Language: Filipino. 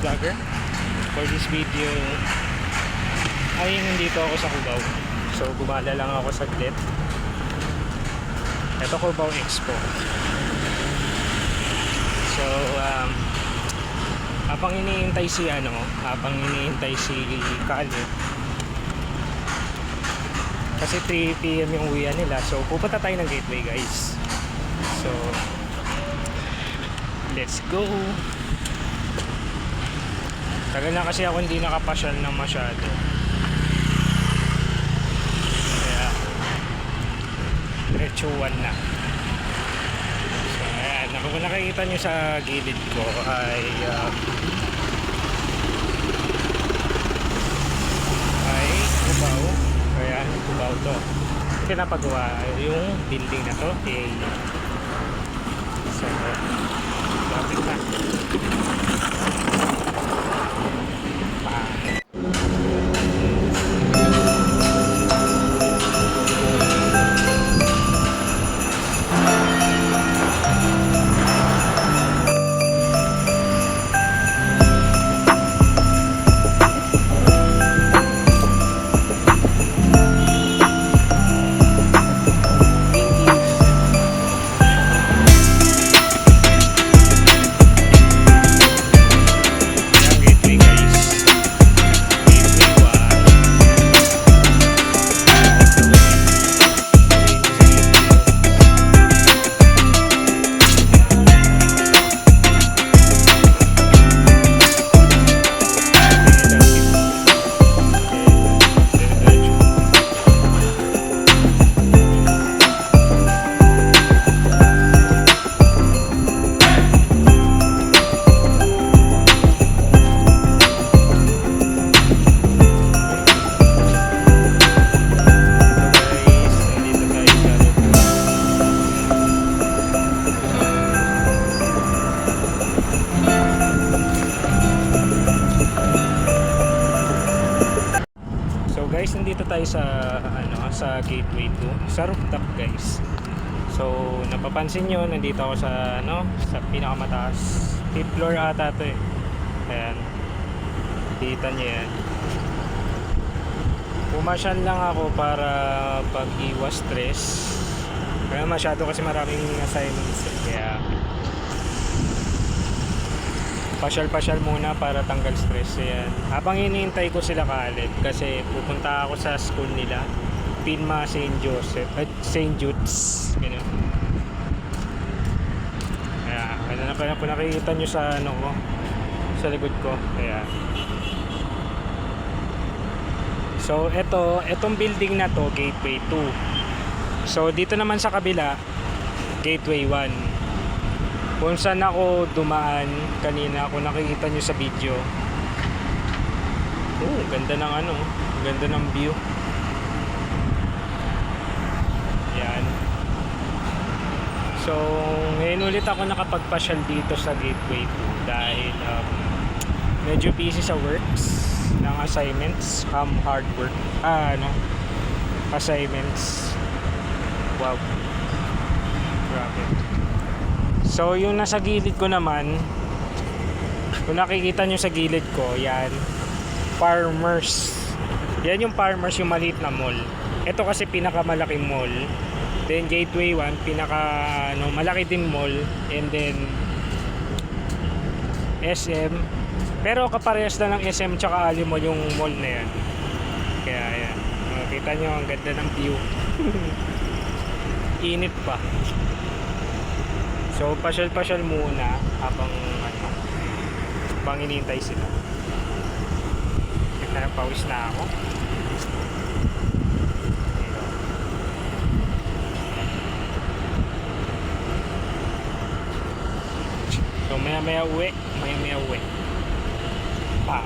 vlogger. For this video ay nandito ako sa Cubao. So gumala lang ako saglit. Ito Cubao Expo. So habang iniintay si si Khaled, kasi 3 PM yung uwian nila, so pupunta tayo ng Gateway guys. So let's go. Tagal na kasi ako hindi nakapasyal ng masyado, kaya diretso 1 na. So ayan, kung nakikita nyo sa gilid ko ay Cubao. Ayan, Cubao to. Pinapagawa yung building na to, so lapit na. Guys, nandito tayo sa sa Gateway 2, sa rooftop guys. So napapansin nyo, nandito ako sa sa pinakamataas, 5th floor ata to eh. Ayan, kita nyo yan. Pumasyan lang ako para pag-iwas stress, kaya masyado kasi maraming assignments eh. Kaya pasyal-pasyal muna para tanggal stress. Ayan. Habang hinihintay ko sila Khaled, kasi pupunta ako sa school nila, Pinma St. Joseph at St. Jude's, ganyan. Kaya kung nakikita nyo sa ko, sa likod ko. Kaya so etong building na to, Gateway 2. So dito naman sa kabila, Gateway 1. Kung saan ako dumaan kanina, kung nakikita nyo sa video. Ganda ng ganda ng view. Yan. So ngayon ulit ako nakapagpasyal dito sa Gateway 2 dahil medyo busy sa works ng assignments, hard work, assignments. Wow, grabe. So yung nasa gilid ko naman, kung nakikita nyo sa gilid ko, yan, Farmers. Yan yung Farmers, yung maliit na mall. Ito kasi pinakamalaking mall. Then Gateway 1, malaki din mall. And then SM. Pero kaparehas na ng SM tsaka Ali Mall yung mall na yan. Kaya yan, makikita nyo ang ganda ng view. Init pa. So pasyal-pasyal muna habang hinihintay sila. Pawis na ako. So maya-maya uwi. Pa.